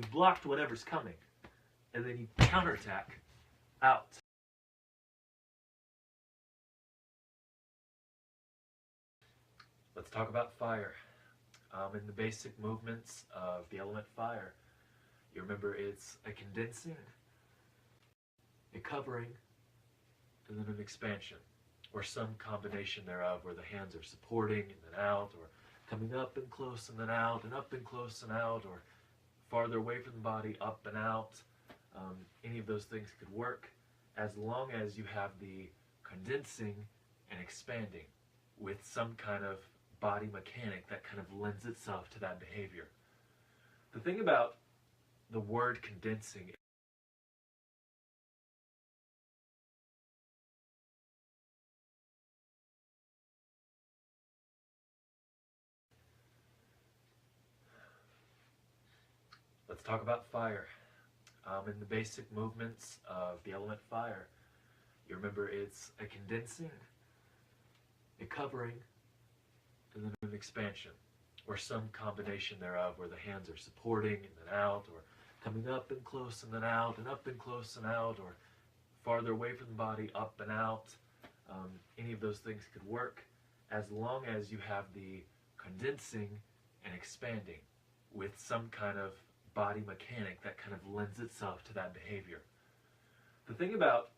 You've blocked whatever's coming, and then you counterattack out. Let's talk about fire. In the basic movements of the element fire, you remember it's a condensing, a covering, and then an expansion, or some combination thereof, where the hands are supporting and then out, or coming up and close and then out, and up and close and out, or farther away from the body, up and out. Any of those things could work as long as you have the condensing and expanding with some kind of body mechanic that kind of lends itself to that behavior. The thing about the word condensing, let's talk about fire. In the basic movements of the element fire, you remember it's a condensing, a covering, and then an expansion, or some combination thereof, where the hands are supporting and then out, or coming up and close and then out, and up and close and out, or farther away from the body, up and out. Any of those things could work as long as you have the condensing and expanding with some kind of body mechanic that kind of lends itself to that behavior. The thing about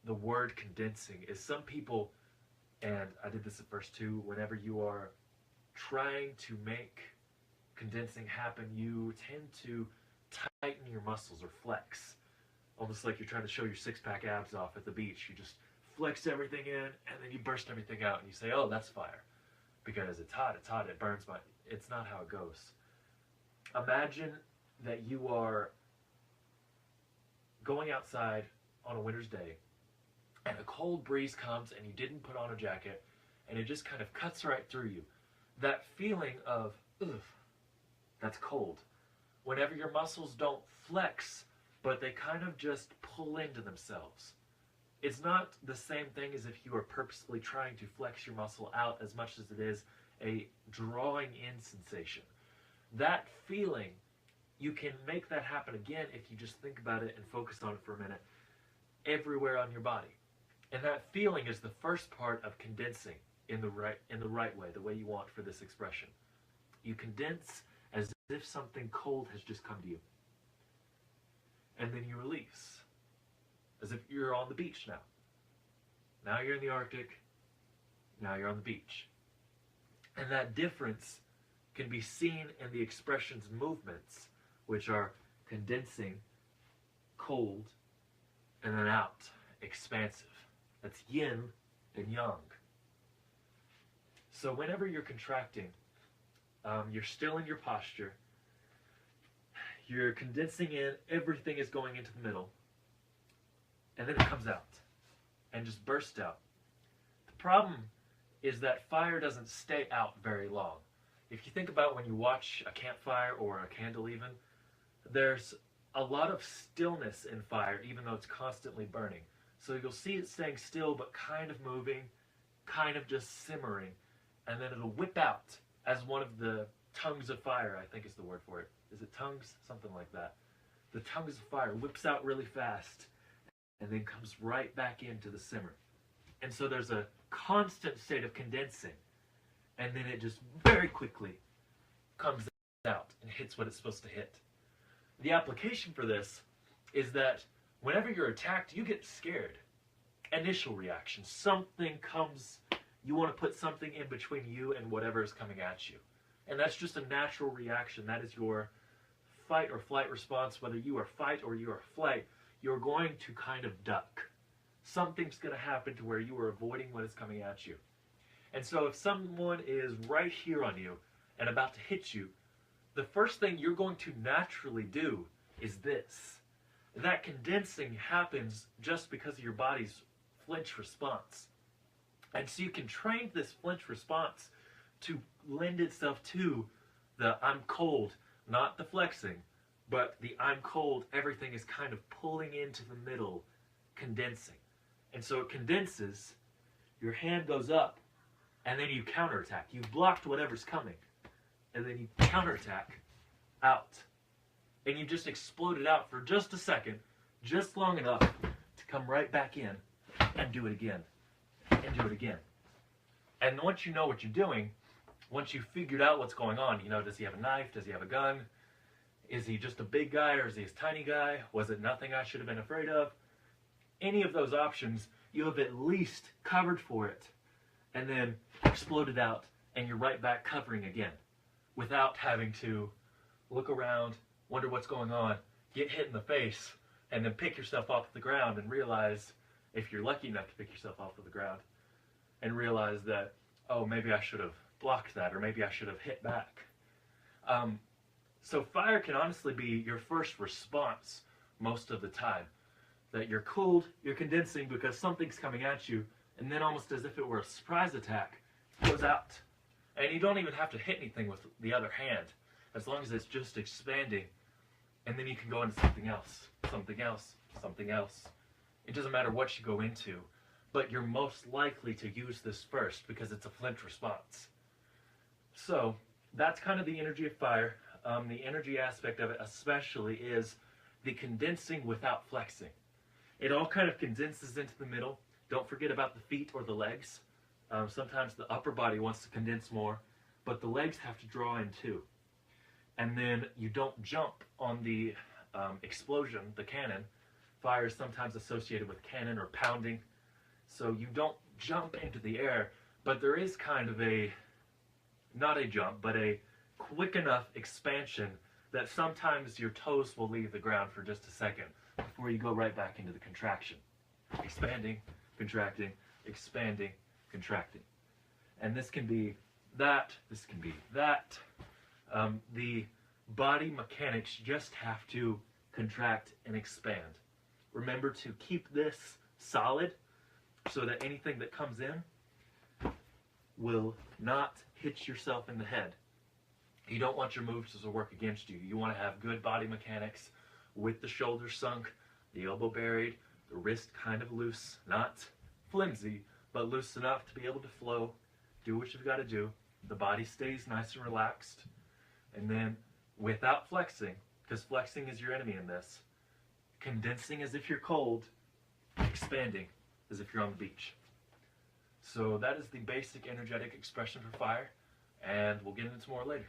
the word condensing is some people, and I did this at first too, whenever you are trying to make condensing happen, you tend to tighten your muscles or flex. Almost like you're trying to show your six-pack abs off at the beach. You just flex everything in, and then you burst everything out, and you say, oh, that's fire. Because it's hot, it burns my... It's not how it goes. Imagine that you are going outside on a winter's day, and a cold breeze comes, and you didn't put on a jacket, and it just kind of cuts right through you. That feeling of, ugh, that's cold. Whenever your muscles don't flex, but they kind of just pull into themselves. It's not the same thing as if you are purposely trying to flex your muscle out as much as it is a drawing in sensation. That feeling, you can make that happen again if you just think about it and focus on it for a minute, everywhere on your body. And that feeling is the first part of condensing in the right way, the way you want for this expression. You condense as if something cold has just come to you. And then you release, as if you're on the beach now. Now you're in the Arctic, now you're on the beach. And that difference can be seen in the expression's movements, which are condensing, cold, and then out, expansive. That's yin and yang. So whenever you're contracting, you're still in your posture, you're condensing in, everything is going into the middle, and then it comes out and just bursts out. The problem is that fire doesn't stay out very long. If you think about when you watch a campfire or a candle even, there's a lot of stillness in fire, even though it's constantly burning. So you'll see it staying still, but kind of moving, kind of just simmering, and then it'll whip out as one of the tongues of fire, I think is the word for it. Is it tongues? Something like that. The tongues of fire whips out really fast, and then comes right back into the simmer. And so there's a constant state of condensing, and then it just very quickly comes out and hits what it's supposed to hit. The application for this is that whenever you're attacked, you get scared. Initial reaction. Something comes, you want to put something in between you and whatever is coming at you. And that's just a natural reaction. That is your fight or flight response. Whether you are fight or you are flight, you're going to kind of duck. Something's going to happen to where you are avoiding what is coming at you. And so if someone is right here on you and about to hit you, the first thing you're going to naturally do is this. That condensing happens just because of your body's flinch response. And so you can train this flinch response to lend itself to the I'm cold, not the flexing, but the I'm cold, everything is kind of pulling into the middle, condensing. And so it condenses, your hand goes up, and then you counterattack. You've blocked whatever's coming, and then you counterattack out. and you just explode it out for just a second, just long enough to come right back in and do it again, and do it again. And once you know what you're doing, once you've figured out what's going on, you know, does he have a knife? Does he have a gun? Is he just a big guy or is he a tiny guy? Was it nothing I should have been afraid of? Any of those options, you have at least covered for it and then exploded out and you're right back covering again without having to look around, wonder what's going on, get hit in the face, and then pick yourself off the ground and realize, if you're lucky enough to pick yourself off of the ground, and realize that, oh, maybe I should have blocked that, or maybe I should have hit back. So fire can honestly be your first response most of the time. That you're cooled, you're condensing because something's coming at you, and then almost as if it were a surprise attack, it goes out. And you don't even have to hit anything with the other hand, as long as it's just expanding, and then you can go into something else, something else, something else. It doesn't matter what you go into, but you're most likely to use this first because it's a flint response. So that's kind of the energy of fire. The energy aspect of it especially is the condensing without flexing. It all kind of condenses into the middle. Don't forget about the feet or the legs. Sometimes the upper body wants to condense more, but the legs have to draw in too. And then you don't jump on the explosion, the cannon. Fire is sometimes associated with cannon or pounding. So you don't jump into the air, but there is kind of a, not a jump, but a quick enough expansion that sometimes your toes will leave the ground for just a second before you go right back into the contraction. Expanding, contracting, expanding, contracting. And this can be that, this can be that. The body mechanics just have to contract and expand. Remember to keep this solid so that anything that comes in will not hit yourself in the head. You don't want your moves to work against you. You want to have good body mechanics with the shoulders sunk, the elbow buried, the wrist kind of loose, not flimsy, but loose enough to be able to flow, do what you've got to do. The body stays nice and relaxed. And then without flexing, because flexing is your enemy in this, condensing as if you're cold, expanding as if you're on the beach. So that is the basic energetic expression for fire, and we'll get into more later.